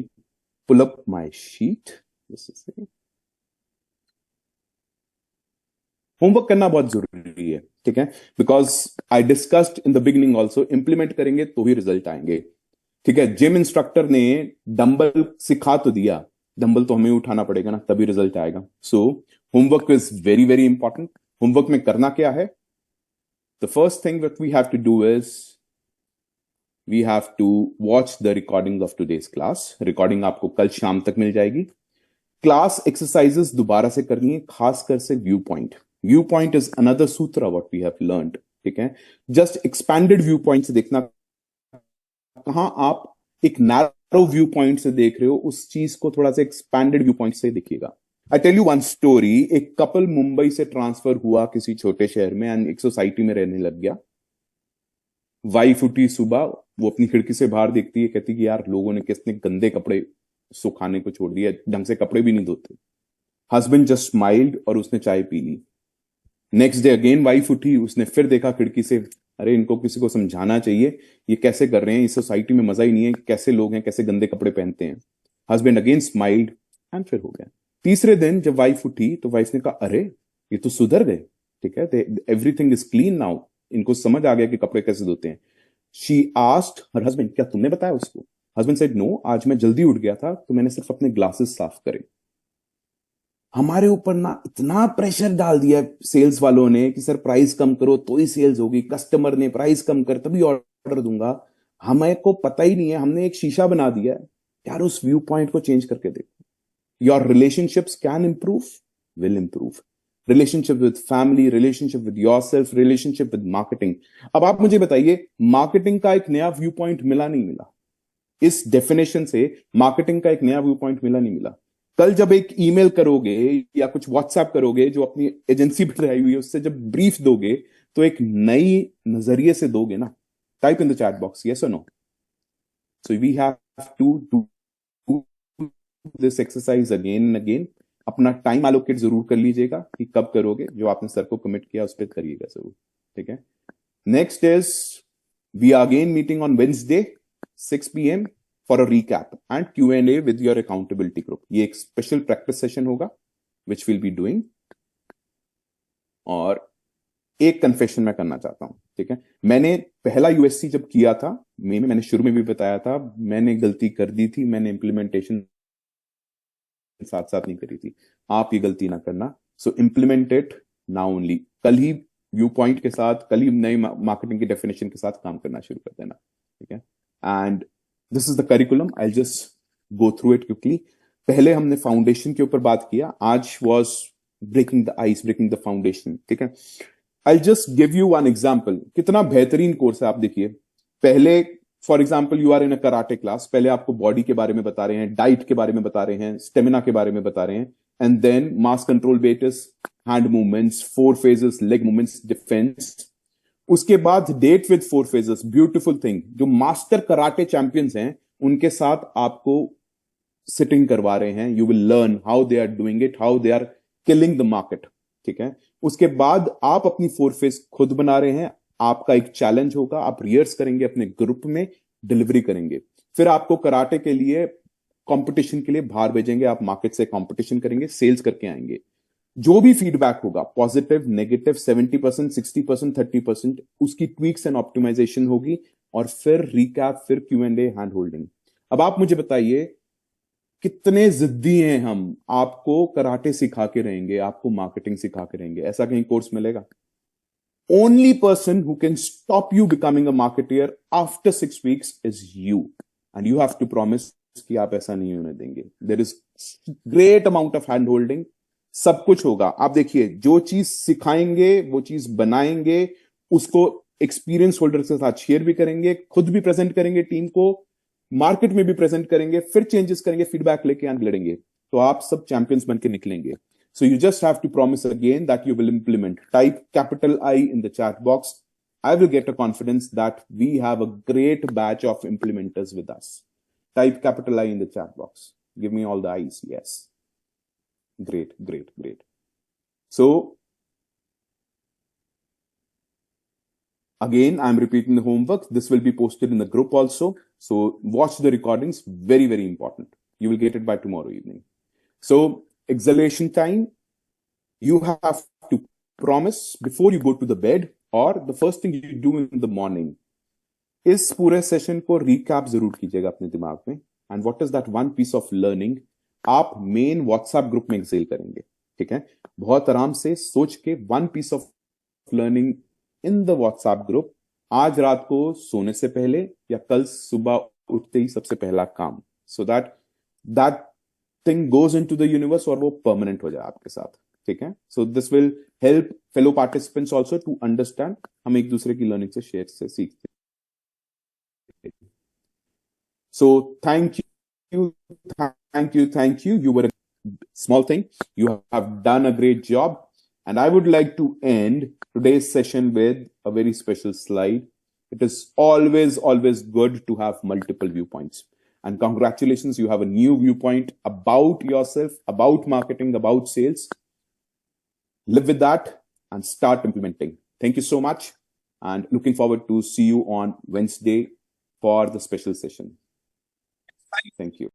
pull up my sheet. Homework करना बहुत जरूरी है. ठीक है, because I discussed in the beginning also, implement करेंगे तो ही रिजल्ट आएंगे. ठीक है, जिम इंस्ट्रक्टर ने डंबल सिखा तो दिया, डंबल तो हमें उठाना पड़ेगा ना, तभी रिजल्ट आएगा. So homework is very important. Homework में करना क्या है? The first thing that we have to do is we have to watch the recording of today's class. Recording आपको कल शाम तक मिल जाएगी. क्लास एक्सरसाइजेस दोबारा से करनी है, खासकर से view point. View point is another सूत्र व्हाट वी हैव लर्नड. ठीक है, जस्ट एक्सपैंडेड व्यू पॉइंट से देखना, कहां आप एक नैरो व्यू पॉइंट से देख रहे हो, उस चीज को थोड़ा सा एक्सपैंडेड व्यू पॉइंट से देखिएगा. I tell you one story. एक कपल मुंबई से ट्रांसफर हुआ किसी छोटे शहर में एंड एक सोसाइटी में रहने लग गया. वाइफ उठी सुबह, वो अपनी खिड़की से बाहर देखती है, कहती कि यार लोगों ने कितने गंदे कपड़े सुखाने को छोड़ दिया, ढंग से कपड़े भी नहीं धोते. हस्बैंड जस्ट स्माइल्ड और उसने चाय पी ली. नेक्स्ट डे अगेन वाइफ उठी, उसने फिर देखा खिड़की से, अरे इनको किसी को समझाना चाहिए, ये कैसे कर रहे हैं, इस सोसाइटी में मजा ही नहीं है, कैसे लोग हैं, कैसे गंदे कपड़े पहनते हैं. हस्बैंड अगेन स्माइल्ड एंड फिर हो गया. तीसरे दिन जब वाइफ उठी तो वाइफ ने कहा, अरे ये तो सुधर गए. ठीक है, एवरीथिंग इज क्लीन नाउ, इनको समझ आ गया कि कपड़े कैसे धोते हैं. शी आस्क्ड हर हस्बैंड, क्या तुमने बताया उसको? हस्बैंड सेड, नो, आज मैं जल्दी उठ गया था तो मैंने सिर्फ अपने ग्लासेस साफ करे. हमारे ऊपर ना इतना प्रेशर डाल दिया सेल्स वालों ने कि सर प्राइस कम करो तो ही सेल्स होगी, कस्टमर ने प्राइस कम कर तभी ऑर्डर दूंगा. हमें को पता ही नहीं है, हमने एक शीशा बना दिया है. यार उस व्यू पॉइंट को चेंज करके देखो. Your relationships can improve, will improve. Relationship with family, relationship with yourself, relationship with marketing. अब आप मुझे बताइए, मार्केटिंग का एक नया व्यू पॉइंट मिला नहीं मिला? इस डेफिनेशन से मार्केटिंग का एक नया व्यू पॉइंट मिला नहीं मिला? कल जब एक ईमेल करोगे या कुछ व्हाट्सएप करोगे जो अपनी एजेंसी पर आई हुई है, उससे जब ब्रीफ दोगे तो एक नई नजरिए से दोगे ना. Type in the chat box yes और no. So we have to do this exercise again and again. अपना टाइम एलोकेट जरूर कर लीजिएगा कि कब करोगे, जो आपने सर को कमिट किया उस पर करिएगा जरूर. ठीक है, next is we are again meeting on Wednesday 6 PM for a recap and Q&A with your accountability group. ये एक स्पेशल प्रैक्टिस सेशन होगा which we'll be doing. और एक कन्फेशन मैं करना चाहता हूं, ठीक है। मैंने पहला यूएससी जब किया था, मैंने शुरू में भी बताया था, मैंने गलती कर दी थी, मैंने इम्प्लीमेंटेशन साथ साथ नहीं करी थी। आप ये गलती ना करना। सो इम्प्लीमेंट इट नाउ ओनली। कल ही व्यू पॉइंट के साथ, कल ही नई मार्केटिंग की डेफिनेशन के साथ काम करना शुरू कर देना, ठीक है। And this is the curriculum, I just go through it quickly. पहले हमने फाउंडेशन के ऊपर बात किया, आज was breaking the ice, breaking the foundation, ठीक है। I just give you one example. कितना बेहतरीन कोर्स है, आप देखिए। पहले for example you are in a karate class, पहले आपको बॉडी के बारे में बता रहे हैं, डाइट के बारे में बता रहे हैं, स्टेमिना के बारे में बता रहे हैं, and then mass control basis, hand movements, 4 phases, leg movements, defence. उसके बाद date with 4 phases, beautiful thing. जो मास्टर कराटे चैंपियंस हैं उनके साथ आपको सिटिंग करवा रहे हैं। You will learn how they are doing it, how they are killing the market, ठीक है। उसके बाद आप अपनी 4 phase खुद बना रहे हैं। आपका एक चैलेंज होगा, आप रिहर्स करेंगे, अपने ग्रुप में डिलीवरी करेंगे। फिर आपको कराटे के लिए कंपटीशन के लिए बाहर भेजेंगे, आप मार्केट से कंपटीशन करेंगे, सेल्स करके आएंगे। जो भी फीडबैक होगा, पॉजिटिव, नेगेटिव, 70%, 60%, 30%, उसकी ट्वीक्स एंड ऑप्टिमाइजेशन होगी। और फिर रिकैप, फिर Q&A, हैंड होल्डिंग। अब आप मुझे बताइए कितने जिद्दी हैं हम। आपको कराटे सिखा के रहेंगे, आपको मार्केटिंग सिखा के रहेंगे, ऐसा कहीं कोर्स मिलेगा? Only person who can stop you becoming a marketeer after 6 weeks is you, and you have to promise कि आप ऐसा नहीं होने देंगे। There is great amount of hand holding, सब कुछ होगा। आप देखिए, जो चीज सिखाएंगे वो चीज बनाएंगे, उसको एक्सपीरियंस होल्डर के साथ शेयर भी करेंगे, खुद भी प्रेजेंट करेंगे, टीम को मार्केट में भी प्रेजेंट करेंगे, फिर चेंजेस करेंगे, फीडबैक लेके आगे लड़ेंगे, तो आप सब चैंपियंस बन के निकलेंगे। So you just have to promise again that you will implement. Type capital I in the chat box. I will get a confidence that we have a great batch of implementers with us. Type capital I in the chat box. Give me all the I's. Yes. Great, great, great. So again, I'm repeating the homework. This will be posted in the group also. So watch the recordings. Very, very important. You will get it by tomorrow evening. So exhalation time, you have to promise before you go to the bed or the first thing you do in the morning. इस पूरे session को recap जरूर कीजिएगा अपने दिमाग में। And what is that one piece of learning? आप main WhatsApp group में एक्सेल करेंगे, ठीक है। बहुत आराम से सोच के one piece of learning in the WhatsApp group, आज रात को सोने से पहले या कल सुबह उठते ही सबसे पहला काम, so that thing goes into the universe और वो परमानेंट हो जाए आपके साथ, ठीक है। So this will help fellow participants also to understand. हम एक दूसरे की लर्निंग से शेयर से सीखते हैं। So thank you. You were a small thing. You have done a great job, and I would like to end today's session with a very special slide. It is always good to have multiple viewpoints. And congratulations, you have a new viewpoint about yourself, about marketing, about sales. Live with that and start implementing. Thank you so much, and looking forward to see you on Wednesday for the special session. Thank you.